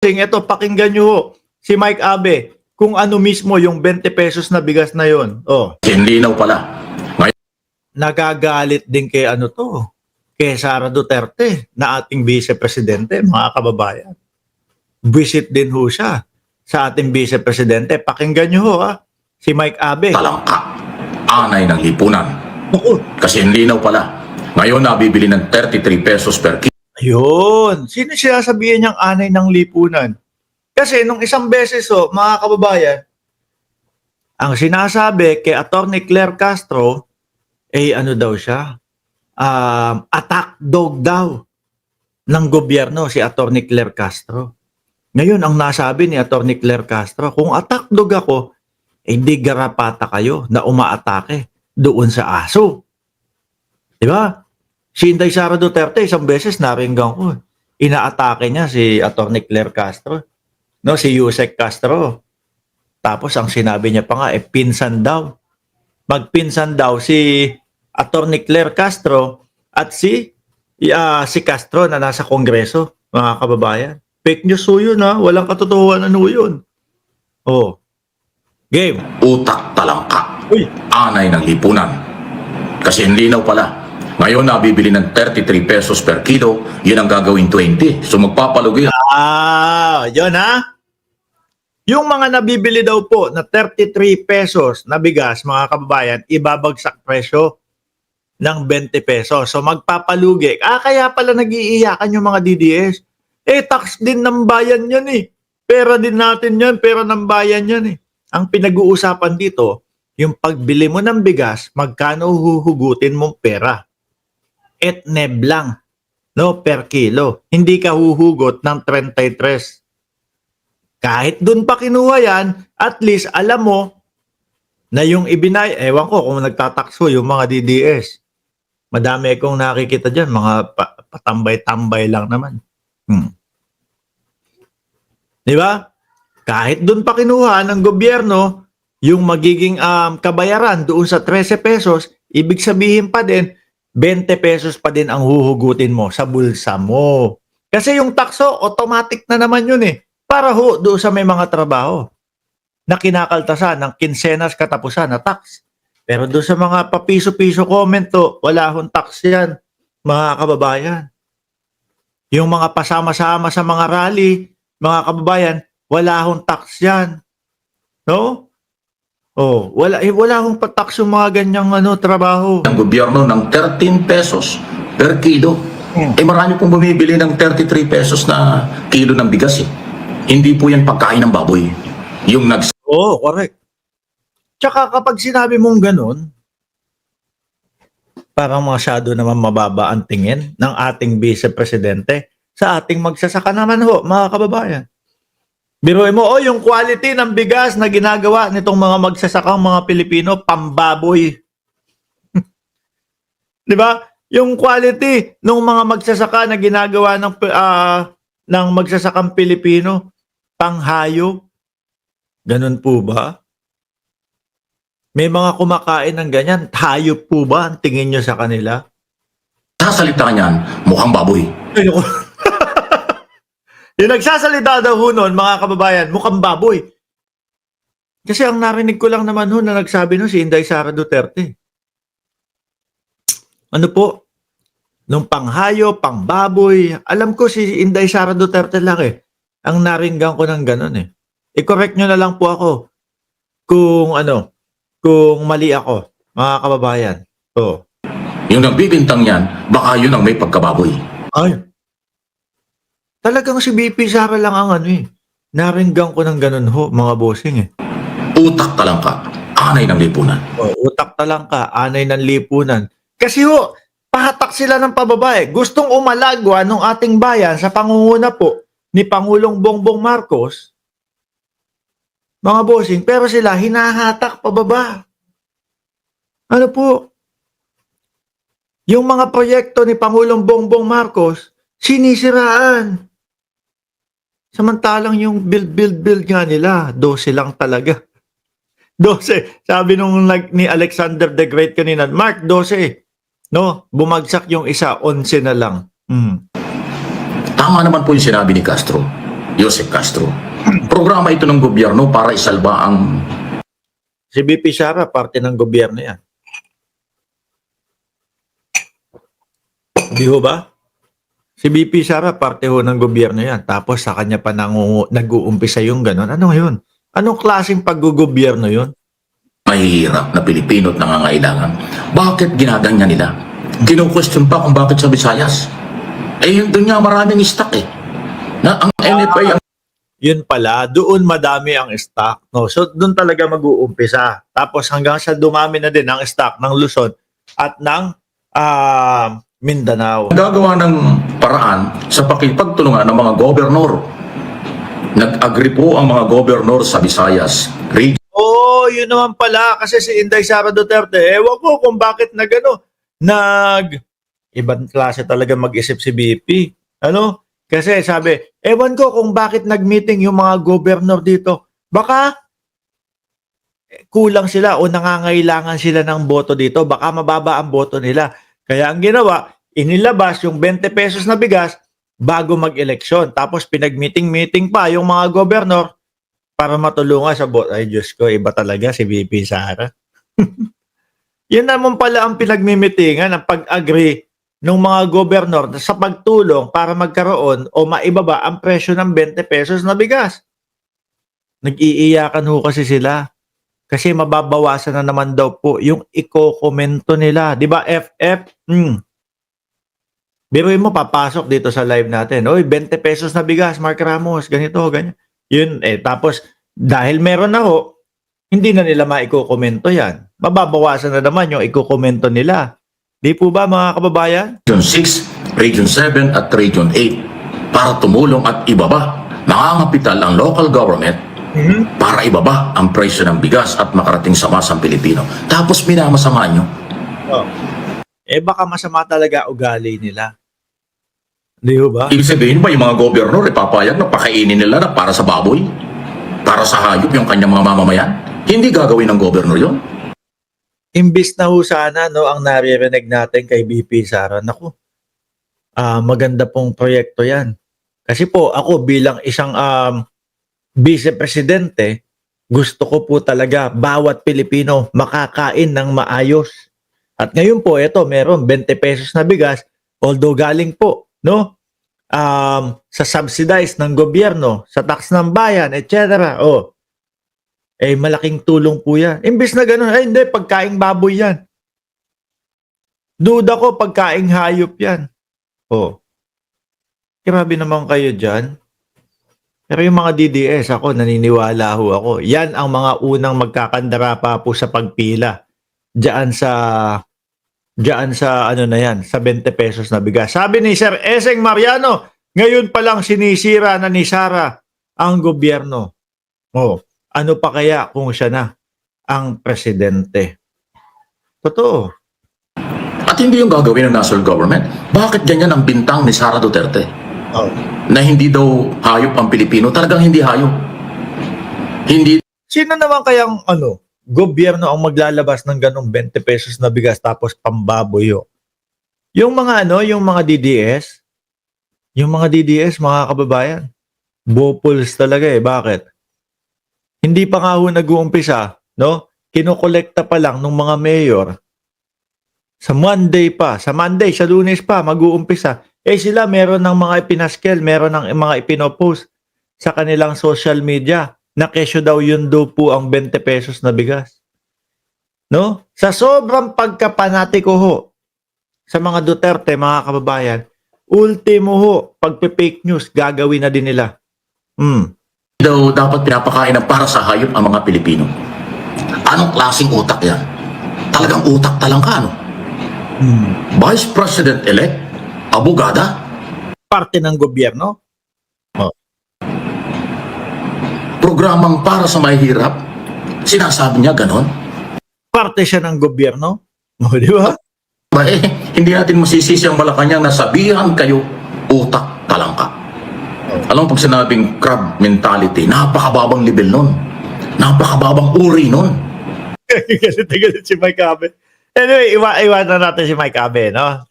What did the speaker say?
Ito, pakinggan nyo ho, si Mike Abe, kung ano mismo yung 20 pesos na bigas na yon. Oh, Linaw pala. nagagalit din kay ano to, kay Sara Duterte na ating vice-presidente, mga kababayan. Visit din ho siya sa ating vice-presidente. Pakinggan nyo ho si Mike Abe. Talangka. Anay ng lipunan. Naku, Kasi linaw pala. Ngayon nabibili ng 33 pesos per kilo. ayun. Sino siya sabihin niyang anay ng lipunan? Kasi nung isang beses mga kababayan, ang sinasabi kay Attorney Claire Castro, ano daw siya? Attack dog daw ng gobyerno si Attorney Claire Castro. Ngayon, ang nasabi ni Attorney Claire Castro, kung attack dog ako, di garapata kayo na umaatake doon sa aso. Di ba? Si Inday Sara Duterte, isang beses naringgan ko, inaatake niya si Attorney Claire Castro. No, si Yusek Castro. Tapos ang sinabi niya pa nga, pinsan daw. Magpinsan daw si Attorney Claire Castro at si Castro na nasa Kongreso, mga kababayan. Fake news ho yun walang katotohanan ho yun. Oh. Game. Utak talangka. Uy. Anay ng lipunan. Kasi linaw pala. Ngayon nabibili ng 33 pesos per kilo. Yun ang gagawin 20. So magpapalugi. Yun Yung mga nabibili daw po na 33 pesos na bigas, mga kababayan, ibabagsak presyo ng 20 pesos. So magpapalugi. Kaya pala nag-iiyakan yung mga DDS. Tax din ng bayan yan Pera din natin yan, pera ng bayan yan Ang pinag-uusapan dito, yung pagbili mo ng bigas, magkano huhugutin mong pera? Etneb lang, per kilo. Hindi ka huhugot ng 33. Kahit dun pa kinuha yan, at least alam mo na yung ewan ko kung nagtatakso yung mga DDS. Madami akong nakikita dyan, mga patambay-tambay lang naman. Di ba? Kahit dun pa kinuha ng gobyerno, yung magiging kabayaran doon sa 13 pesos, ibig sabihin pa din, 20 pesos pa din ang huhugutin mo sa bulsa mo. Kasi yung takso, automatic na naman yun para doon sa may mga trabaho na kinakaltasan ng kinsenas katapusan na tax. Pero doon sa mga papiso-piso comment wala hong tax yan, mga kababayan. Yung mga pasama-sama sa mga rally, mga kababayan, wala hong tax yan. No? Wala hong patax yung mga ganyang trabaho. Ang gobyerno ng 13 pesos per kilo. Marami pong bumibili ng 33 pesos na kilo ng bigas Hindi po yan pagkain ng baboy. Yung correct. Tsaka kapag sinabi mong ganun, parang masyado naman mababa ang tingin ng ating vice-presidente sa ating magsasaka naman mga kababayan. Biruin mo, yung quality ng bigas na ginagawa nitong mga magsasakang mga Pilipino, pambaboy. Di ba? Yung quality ng mga magsasaka na ginagawa ng magsasakang Pilipino, panghayo. Ganun po ba? May mga kumakain ng ganyan, hayop po ba ang tingin nyo sa kanila? sasalita niyan, mukhang baboy. Yung nagsasalita daw nun, mga kababayan, mukhang baboy. Kasi ang narinig ko lang naman na nagsabi si Inday Sara Duterte. Ano po? Nung panghayo, pangbaboy, alam ko si Inday Sara Duterte lang ang naringgan ko ng ganun I-correct nyo na lang po ako kung mali ako, mga kababayan. Yung nagbibintang yan, baka yun ang may pagkababoy. Ay. Talagang si BP Sara lang ang naringgan ko ng ganun mga bossing Utak talangka, anay ng lipunan. Utak talangka, anay ng lipunan. Kasi pahatak sila ng pababa Gustong umalagwa ng ating bayan sa pangunguna po ni Pangulong Bongbong Marcos, mga bossing, pero sila hinahatak pababa. Ano po? Yung mga proyekto ni Pangulong Bongbong Marcos, sinisiraan. Samantalang yung build nga nila, 12 lang talaga. 12. Sabi ni Alexander the Great kanina, Mark, 12. No? Bumagsak yung isa, 11 na lang. Tama naman po yung sinabi ni Castro. Joseph Castro. Programa ito ng gobyerno para isalba ang Si BP Sara, parte ng gobyerno yan. Di ho ba? Si BP Sara, parte ho ng gobyerno yan. Tapos sa kanya pa nag-uumpisa yung gano'n. Ano yun? Anong klaseng paggugobyerno yun? mahihirap na Pilipino at nangangailangan. Bakit ginaganyan nila? Kino-question pa kung bakit sa Visayas. Yun doon nga maraming stock eh. Na ang NFA ang Yun pala, doon madami ang stock. No? So doon talaga mag-uumpisa. Tapos hanggang sa dumami na din ang stock ng Luzon at ng Mindanao. gagawa ng paraan sa pakipagtulungan ng mga gobernador. Nag-agree po ang mga gobernador sa Visayas region. Yun naman pala. Kasi si Inday Sara Duterte, ewan ko kung bakit ibang klase talaga mag-isip si BP. Ano? Kasi sabi, ewan ko kung bakit nag-meeting yung mga gobernador dito. Baka kulang sila o nangangailangan sila ng boto dito. Baka mababa ang boto nila. Kaya ang ginawa, inilabas yung 20 pesos na bigas bago mag-eleksyon. Tapos pinag-meeting-meeting pa yung mga gobernador para matulungan sa boto. Ay Diyos ko, iba talaga si BP Sara. Yun naman pala ang pinagmimitingan, ang pag-agree ng mga gobernador sa pagtulong para magkaroon o maibaba ang presyo ng 20 pesos na bigas. Nag-iiyakan ho kasi sila. Kasi mababawasan na naman daw po yung iko-komento nila. Di ba, FF? Biruin mo, papasok dito sa live natin. Oy, 20 pesos na bigas, Mark Ramos, ganito, ganyan. Yun, tapos, dahil meron na ho, hindi na nila maiko-komento yan. Mababawasan na naman yung iko-komento nila. Di po ba, mga kababayan? Region 6, Region 7 at Region 8 para tumulong at ibaba nangangapital ang local government para ibaba ang presyo ng bigas at makarating sa masang Pilipino. Tapos minamasama nyo. Baka masama talaga ugali nila. Di ba? Ibig sabihin ba yung mga gobernador ipapayag na pakainin nila na para sa baboy? Para sa hayop yung kanyang mga mamamayan? Hindi gagawin ng gobernador yun? Imbis na ho sana no, ang naririnig natin kay BP Sara, naku, maganda pong proyekto yan. Kasi po ako bilang isang vice-presidente, gusto ko po talaga bawat Pilipino makakain ng maayos. At ngayon po, ito, meron 20 pesos na bigas, although galing po, no? Sa subsidize ng gobyerno, sa tax ng bayan, etc. Malaking tulong po yan. Imbis na ganun, hindi, pagkaing baboy yan. Duda ko, pagkaing hayop yan. Grabe naman kayo dyan. Pero yung mga DDS, ako, naniniwala ho ako. Yan ang mga unang magkakandara pa po sa pagpila. Diyan sa ano na yan, sa 20 pesos na bigas. Sabi ni Sir Eseng Mariano, ngayon pa lang sinisira na ni Sara ang gobyerno. Ano pa kaya kung siya na ang presidente? Totoo. At hindi yung gagawin ng national government. Bakit ganyan ang bintang ni Sara Duterte? Na hindi daw hayop ang Pilipino? Talagang hindi hayop. Hindi. Sino naman kayang gobyerno ang maglalabas ng ganong 20 pesos na bigas tapos pambaboyo? Yung mga yung mga DDS, mga kababayan, bopuls talaga Bakit? Hindi pa nga ho nag-uumpisa, no? Kinokolekta pa lang ng mga mayor. Sa Monday, sa Lunes pa, mag-uumpisa. Sila meron ng mga ipinaskel, meron ng mga ipinopost sa kanilang social media na kesyo daw yun daw po ang 20 pesos na bigas. No? Sa sobrang pagkapanatiko ho sa mga Duterte, mga kababayan, ultimo ho, pagpe-fake news, gagawin na din nila. Daw dapat pinapakain ng para sa hayop ang mga Pilipino. Anong klaseng utak yan? Talagang utak talangka, no? Vice President-elect, abogada? Parte ng gobyerno? Programang para sa mahihirap? Sinasabi niya ganon? Parte siya ng gobyerno? Di ba? Hindi natin masisisi ang Malacanang na sabihan kayo utak talangka. Alam mo, pag sinabing crab mentality, napakababang level nun. Napakababang uri nun. Galit si Mike Abe. Anyway, iwanan natin si Mike Abe, no?